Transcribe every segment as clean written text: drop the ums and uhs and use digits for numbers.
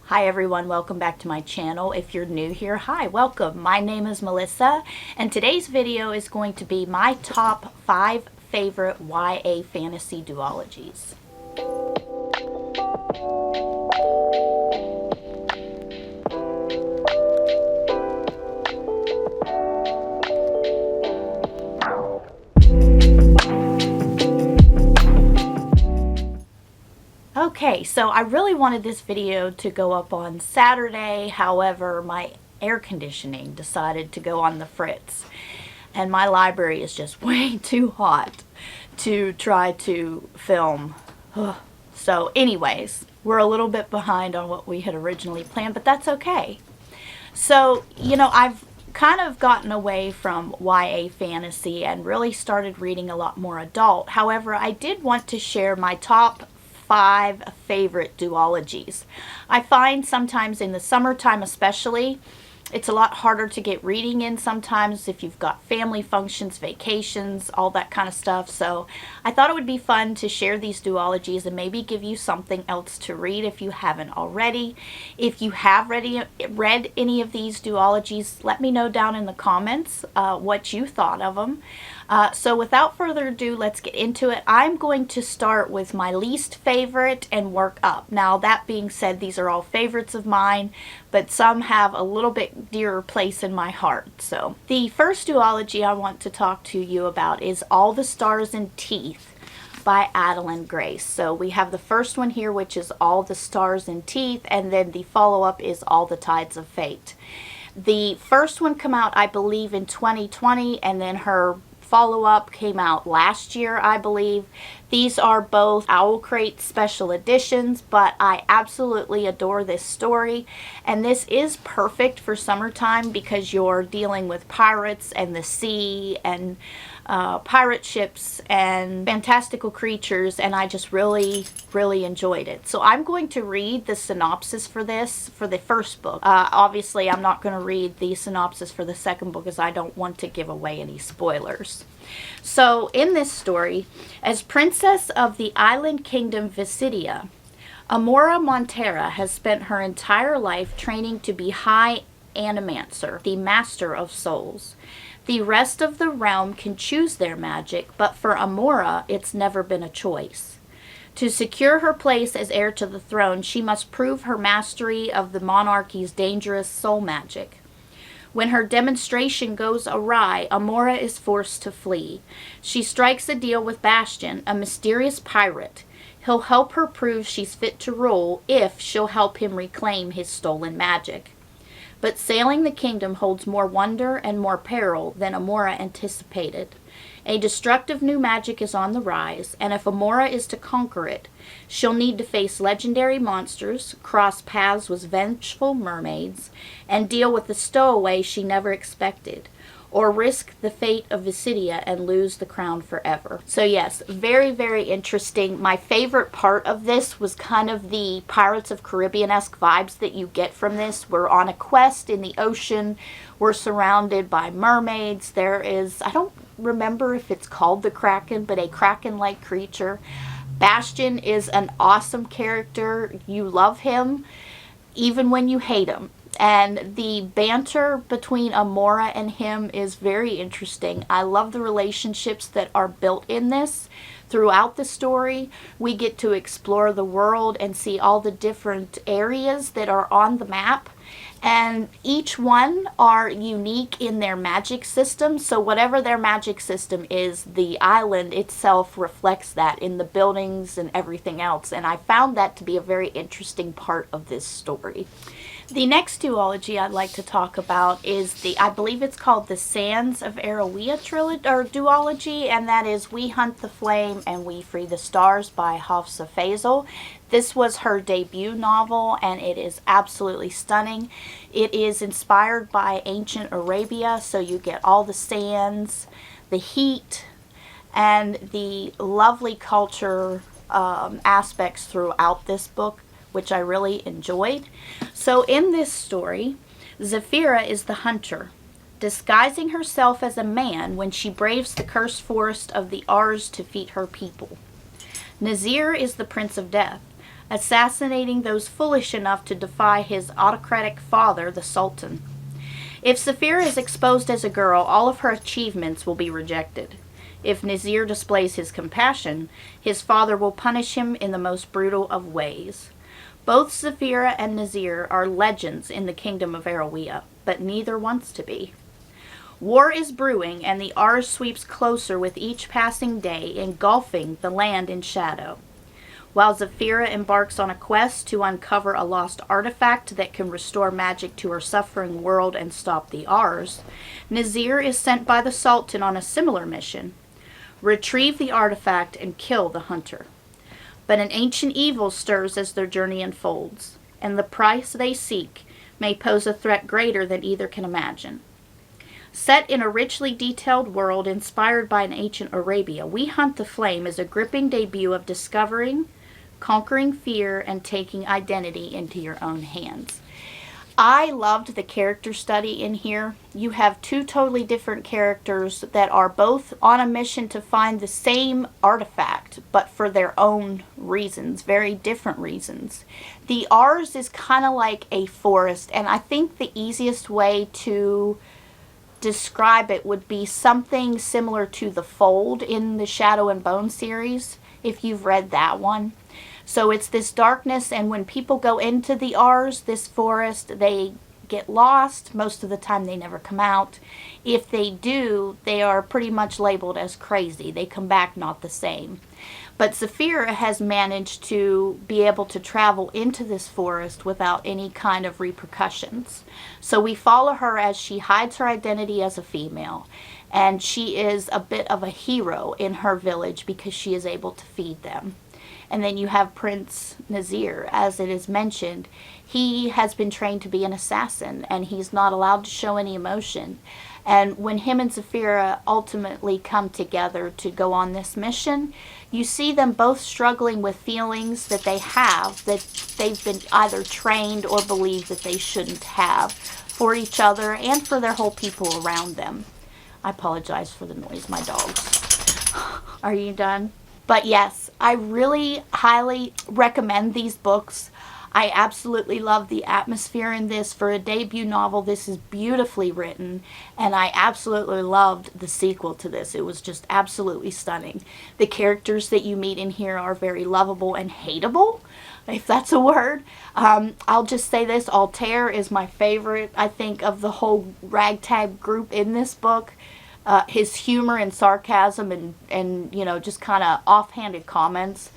Hi everyone, welcome back to my channel. If you're new here, hi, welcome. My name is Melissa, and today's video is going to be my top 5 favorite YA fantasy duologies. Okay, so I really wanted this video to go up on Saturday, however, my air conditioning decided to go on the fritz, and my library is just way too hot to try to film. So anyways, we're a little bit behind on what we had originally planned, but that's okay. So, I've kind of gotten away from YA fantasy and really started reading a lot more adult. However, I did want to share my top 5 favorite duologies. I find sometimes in the summertime especially, it's a lot harder to get reading in sometimes if you've got family functions, vacations, all that kind of stuff. So I thought it would be fun to share these duologies and maybe give you something else to read if you haven't already. If you have read any of these duologies, let me know down in the comments what you thought of them. So without further ado, let's get into it. I'm going to start with my least favorite and work up. Now, that being said, these are all favorites of mine, but some have a little bit dearer place in my heart. So the first duology I want to talk to you about is All the Stars and Teeth by Adeline Grace. So we have the first one here, which is All the Stars and Teeth, and then the follow-up is All the Tides of Fate. The first one came out, I believe, in 2020, and then her follow-up came out last year, I believe. These are both Owl Crate special editions, but I absolutely adore this story, and this is perfect for summertime because you're dealing with pirates and the sea and pirate ships and fantastical creatures, and I just really enjoyed it. So I'm going to read the synopsis for this for the first book. Obviously I'm not going to read the synopsis for the second book as I don't want to give away any spoilers. So in this story, as princess of the island kingdom Visidia, Amora Montera has spent her entire life training to be High Animancer, the master of souls. The rest of the realm can choose their magic, but for Amora, it's never been a choice. To secure her place as heir to the throne, she must prove her mastery of the monarchy's dangerous soul magic. When her demonstration goes awry, Amora is forced to flee. She strikes a deal with Bastion, a mysterious pirate. He'll help her prove she's fit to rule if she'll help him reclaim his stolen magic. But sailing the kingdom holds more wonder and more peril than Amora anticipated. A destructive new magic is on the rise, and if Amora is to conquer it, she'll need to face legendary monsters, cross paths with vengeful mermaids, and deal with the stowaway she never expected, or risk the fate of Visidia and lose the crown forever. So yes, very interesting. My favorite part of this was kind of the Pirates of Caribbean-esque vibes that you get from this. We're on a quest in the ocean. We're surrounded by mermaids. There is, I don't remember if it's called the Kraken, but a Kraken-like creature. Bastion is an awesome character. You love him even when you hate him. And the banter between Amora and him is very interesting. I love the relationships that are built in this. Throughout the story, we get to explore the world and see all the different areas that are on the map. And each one are unique in their magic system. So whatever their magic system is, the island itself reflects that in the buildings and everything else. And I found that to be a very interesting part of this story. The next duology I'd like to talk about is I believe it's called the Sands of Arawea duology, and that is We Hunt the Flame and We Free the Stars by Hafsa Faisal. This was her debut novel, and it is absolutely stunning. It is inspired by ancient Arabia, so you get all the sands, the heat, and the lovely culture aspects throughout this book, which I really enjoyed. So in this story, Zafira is the hunter, disguising herself as a man when she braves the cursed forest of the Ars to feed her people. Nazir is the Prince of Death, assassinating those foolish enough to defy his autocratic father, the Sultan. If Saphira is exposed as a girl, all of her achievements will be rejected. If Nazir displays his compassion, his father will punish him in the most brutal of ways. Both Saphira and Nazir are legends in the kingdom of Arawiyah, but neither wants to be. War is brewing, and the Ars sweeps closer with each passing day, engulfing the land in shadow. While Saphira embarks on a quest to uncover a lost artifact that can restore magic to her suffering world and stop the Ars, Nazir is sent by the Sultan on a similar mission: retrieve the artifact and kill the hunter. But an ancient evil stirs as their journey unfolds, and the price they seek may pose a threat greater than either can imagine. Set in a richly detailed world inspired by an ancient Arabia, We Hunt the Flame is a gripping debut of discovering, conquering fear, and taking identity into your own hands. I loved the character study in here. You have two totally different characters that are both on a mission to find the same artifact, but for their own reasons, very different reasons. The Ars is kind of like a forest, and I think the easiest way to describe it would be something similar to The Fold in the Shadow and Bone series, if you've read that one. So it's this darkness, and when people go into the Ars, this forest, they get lost. Most of the time they never come out. If they do, they are pretty much labeled as crazy. They come back not the same. But Saphira has managed to be able to travel into this forest without any kind of repercussions. So we follow her as she hides her identity as a female. And she is a bit of a hero in her village because she is able to feed them. And then you have Prince Nazir, as it is mentioned. He has been trained to be an assassin, and he's not allowed to show any emotion. And when him and Saphira ultimately come together to go on this mission, you see them both struggling with feelings that they have, that they've been either trained or believe that they shouldn't have, for each other and for their whole people around them. I apologize for the noise, my dogs. Are you done? But yes, I really highly recommend these books. I absolutely love the atmosphere in this. For a debut novel, this is beautifully written, and I absolutely loved the sequel to this. It was just absolutely stunning. The characters that you meet in here are very lovable and hateable, if that's a word. I'll just say this, Altair is my favorite, I think, of the whole ragtag group in this book. His humor and sarcasm and you know, just kind of offhanded comments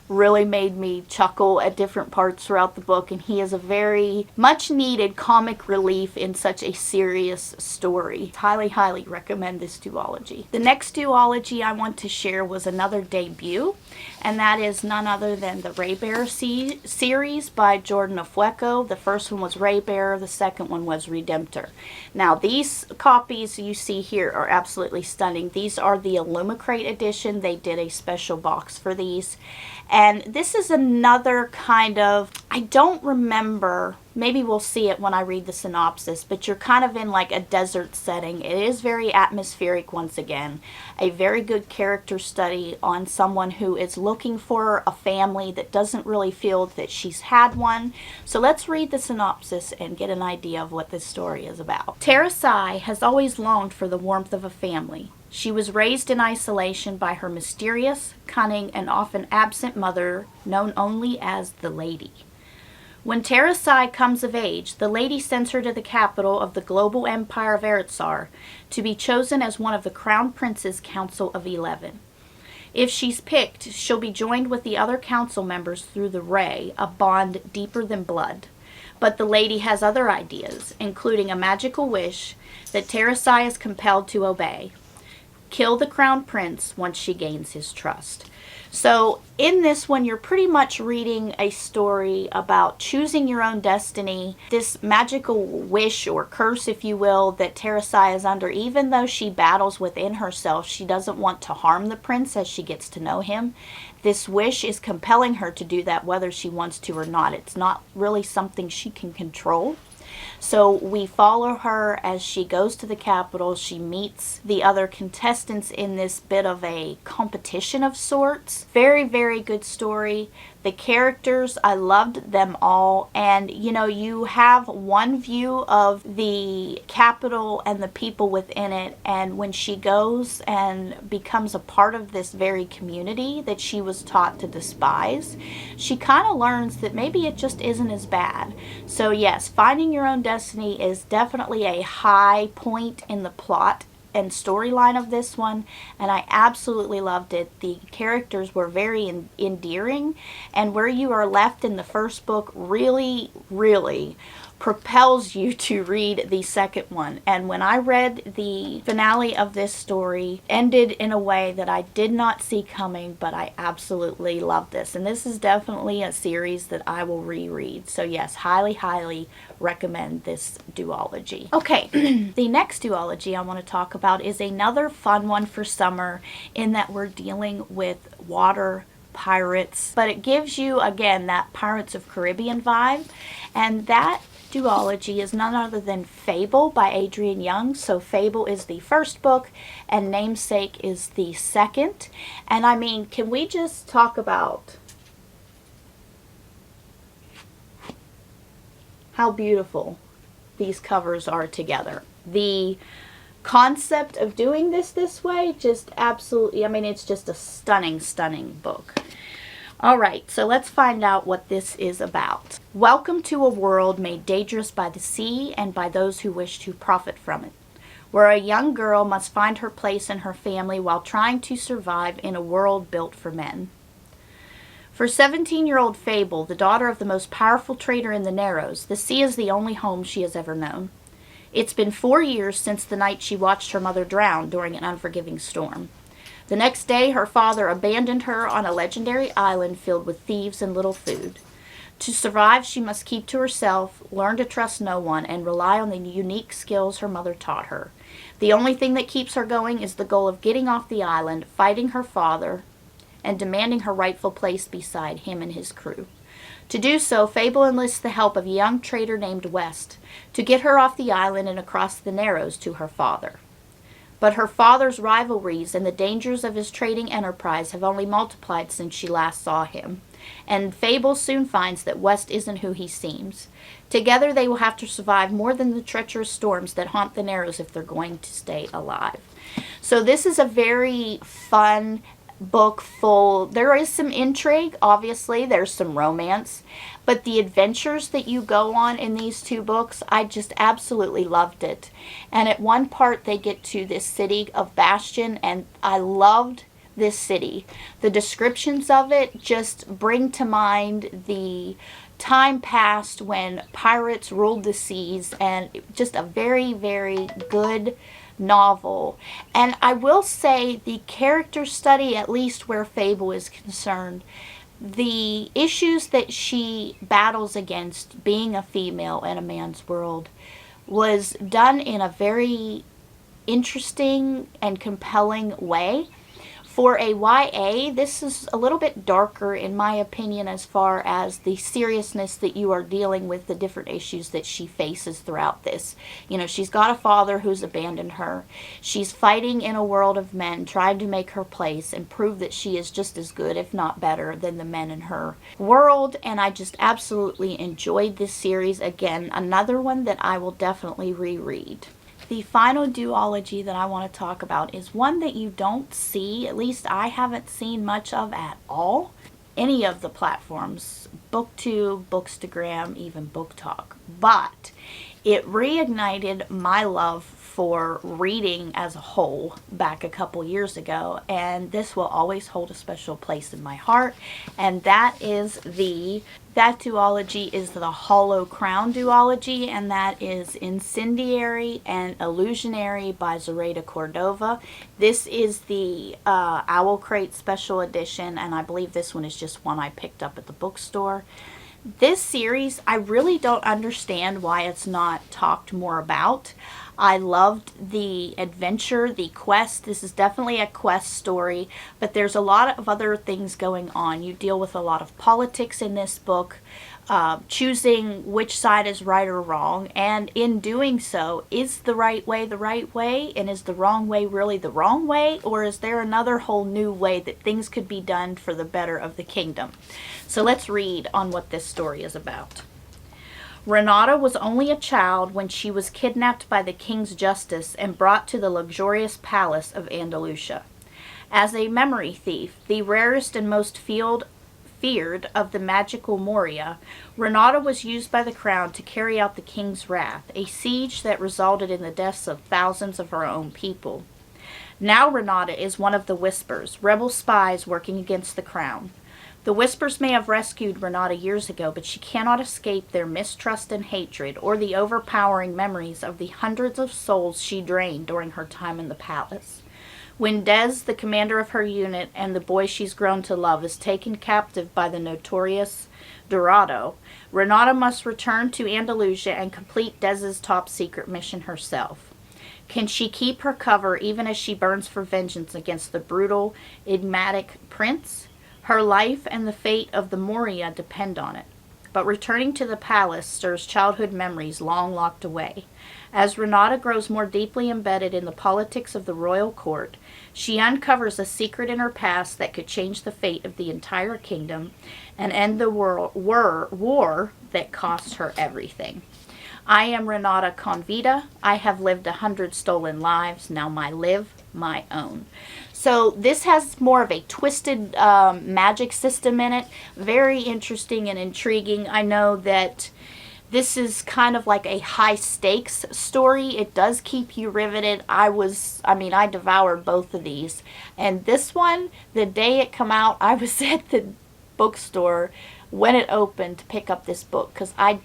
really made me chuckle at different parts throughout the book, and he is a very much needed comic relief in such a serious story. Highly, highly recommend this duology. The next duology I want to share was another debut, and that is none other than the Raybearer series by Jordan Afueco. The first one was Raybearer, the second one was Redemptor. Now these copies you see here are absolutely stunning. These are the Illumicrate edition. They did a special box for these. And this is another kind of, I don't remember, maybe we'll see it when I read the synopsis, but you're kind of in like a desert setting. It is very atmospheric once again. A very good character study on someone who is looking for a family that doesn't really feel that she's had one. So let's read the synopsis and get an idea of what this story is about. Terasai has always longed for the warmth of a family. She was raised in isolation by her mysterious, cunning, and often absent mother, known only as the Lady. When Terasai comes of age, the Lady sends her to the capital of the global empire of Eretzar to be chosen as one of the Crown Prince's Council of 11. If she's picked, she'll be joined with the other council members through the Ray, a bond deeper than blood. But the Lady has other ideas, including a magical wish that Terasai is compelled to obey. Kill the Crown Prince once she gains his trust. So in this one, you're pretty much reading a story about choosing your own destiny, this magical wish or curse, if you will, that Terasai is under. Even though she battles within herself, she doesn't want to harm the prince as she gets to know him. This wish is compelling her to do that whether she wants to or not. It's not really something she can control. So we follow her as she goes to the capital. She meets the other contestants in this bit of a competition of sorts. Very, very good story. The characters, I loved them all. And, you know, you have one view of the capital and the people within it. And when she goes and becomes a part of this very community that she was taught to despise, she kind of learns that maybe it just isn't as bad. So yes, Finding Your Own Destiny is definitely a high point in the plot and storyline of this one, and I absolutely loved it. The characters were very endearing, and where you are left in the first book really, really propels you to read the second one. And when I read the finale of this story, ended in a way that I did not see coming, but I absolutely love this. And this is definitely a series that I will reread. So yes, highly, highly recommend this duology. Okay, the next duology I want to talk about is another fun one for summer, in that we're dealing with water pirates, but it gives you again that Pirates of Caribbean vibe, and that duology is none other than Fable by Adrienne Young. So Fable is the first book and Namesake is the second. And I mean, can we just talk about how beautiful these covers are together? The concept of doing this way, just absolutely, I mean, it's just a stunning, stunning book. Alright, so let's find out what this is about. Welcome to a world made dangerous by the sea and by those who wish to profit from it, where a young girl must find her place in her family while trying to survive in a world built for men. For 17-year-old Fable, the daughter of the most powerful trader in the Narrows, the sea is the only home she has ever known. It's been 4 years since the night she watched her mother drown during an unforgiving storm. The next day, her father abandoned her on a legendary island filled with thieves and little food. To survive, she must keep to herself, learn to trust no one, and rely on the unique skills her mother taught her. The only thing that keeps her going is the goal of getting off the island, fighting her father, and demanding her rightful place beside him and his crew. To do so, Fable enlists the help of a young trader named West to get her off the island and across the Narrows to her father. But her father's rivalries and the dangers of his trading enterprise have only multiplied since she last saw him, and Fable soon finds that West isn't who he seems. Together they will have to survive more than the treacherous storms that haunt the Narrows if they're going to stay alive. So this is a very fun book full. There is some intrigue, obviously, there's some romance, but the adventures that you go on in these two books, I just absolutely loved it. And at one part they get to this city of Bastion, and I loved this city. The descriptions of it just bring to mind the time past when pirates ruled the seas, and just a very, very good novel. And I will say the character study, at least where Fable is concerned, the issues that she battles against being a female in a man's world was done in a very interesting and compelling way. For a YA, this is a little bit darker in my opinion as far as the seriousness that you are dealing with, the different issues that she faces throughout this. You know, she's got a father who's abandoned her. She's fighting in a world of men, trying to make her place and prove that she is just as good, if not better, than the men in her world. And I just absolutely enjoyed this series. Again, another one that I will definitely reread. The final duology that I want to talk about is one that you don't see, at least I haven't seen much of at all, any of the platforms, BookTube, Bookstagram, even BookTok. But it reignited my love for reading as a whole back a couple years ago, and this will always hold a special place in my heart. And that duology is the Hollow Crown duology, and that is Incendiary and Illusionary by Zoraida Cordova. This is the Owl Crate Special Edition, and I believe this one is just one I picked up at the bookstore. This series, I really don't understand why it's not talked more about. I loved the adventure, the quest. This is definitely a quest story, but there's a lot of other things going on. You deal with a lot of politics in this book. choosing which side is right or wrong, and in doing so, is the right way, and is the wrong way really the wrong way, or is there another whole new way that things could be done for the better of the kingdom? So let's read on what this story is about. Renata was only a child when she was kidnapped by the king's justice and brought to the luxurious palace of Andalusia. As a memory thief, the rarest and most feared of the magical Moria, Renata was used by the crown to carry out the king's wrath, a siege that resulted in the deaths of thousands of her own people. Now Renata is one of the Whispers, rebel spies working against the crown. The Whispers may have rescued Renata years ago, but she cannot escape their mistrust and hatred, or the overpowering memories of the hundreds of souls she drained during her time in the palace. When Des, the commander of her unit, and the boy she's grown to love is taken captive by the notorious Dorado, Renata must return to Andalusia and complete Des's top-secret mission herself. Can she keep her cover even as she burns for vengeance against the brutal, enigmatic prince? Her life and the fate of the Moria depend on it. But returning to the palace stirs childhood memories long locked away. As Renata grows more deeply embedded in the politics of the royal court, she uncovers a secret in her past that could change the fate of the entire kingdom and end the war that cost her everything. I am Renata Convita. I have lived 100 stolen lives. Now live my own. So this has more of a twisted magic system in it. Very interesting and intriguing. I know that this is kind of like a high stakes story. It does keep you riveted. I devoured both of these. And this one, the day it come out, I was at the bookstore when it opened to pick up this book, because I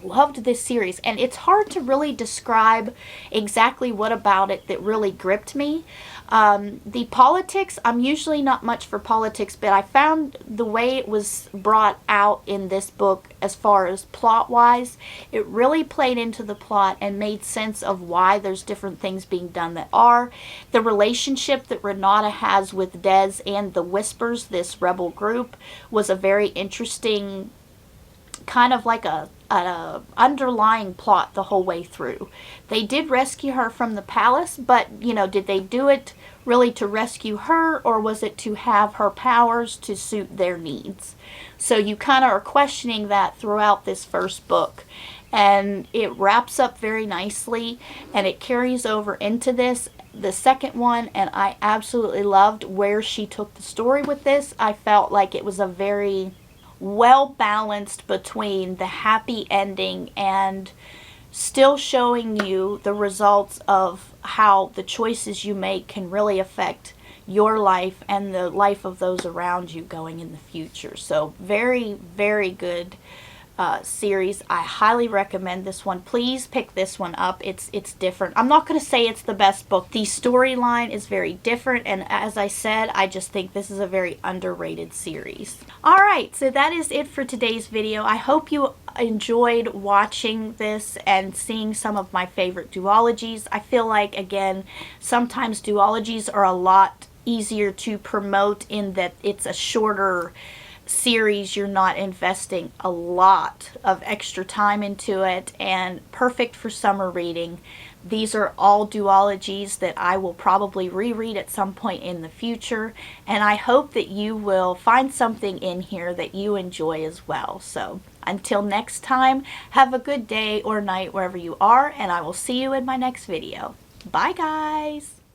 loved this series, and it's hard to really describe exactly what about it that really gripped me. The politics, I'm usually not much for politics, but I found the way it was brought out in this book as far as plot-wise, it really played into the plot and made sense of why there's different things being done that are. The relationship that Renata has with Des and the Whispers, this rebel group, was a very interesting kind of like a underlying plot the whole way through. They did rescue her from the palace, but did they do it really to rescue her, or was it to have her powers to suit their needs? So you kind of are questioning that throughout this first book, and it wraps up very nicely, and it carries over into the second one, and I absolutely loved where she took the story with this. I felt like it was a very well balanced between the happy ending and still showing you the results of how the choices you make can really affect your life and the life of those around you going in the future. So very, very good series. I highly recommend this one. Please pick this one up. It's different. I'm not going to say it's the best book. The storyline is very different, and as I said, I just think this is a very underrated series. Alright, so that is it for today's video. I hope you enjoyed watching this and seeing some of my favorite duologies. I feel like, again, sometimes duologies are a lot easier to promote in that it's a shorter series. You're not investing a lot of extra time into it, and perfect for summer reading. These are all duologies that I will probably reread at some point in the future, and I hope that you will find something in here that you enjoy as well. So until next time, have a good day or night wherever you are, and I will see you in my next video. Bye guys!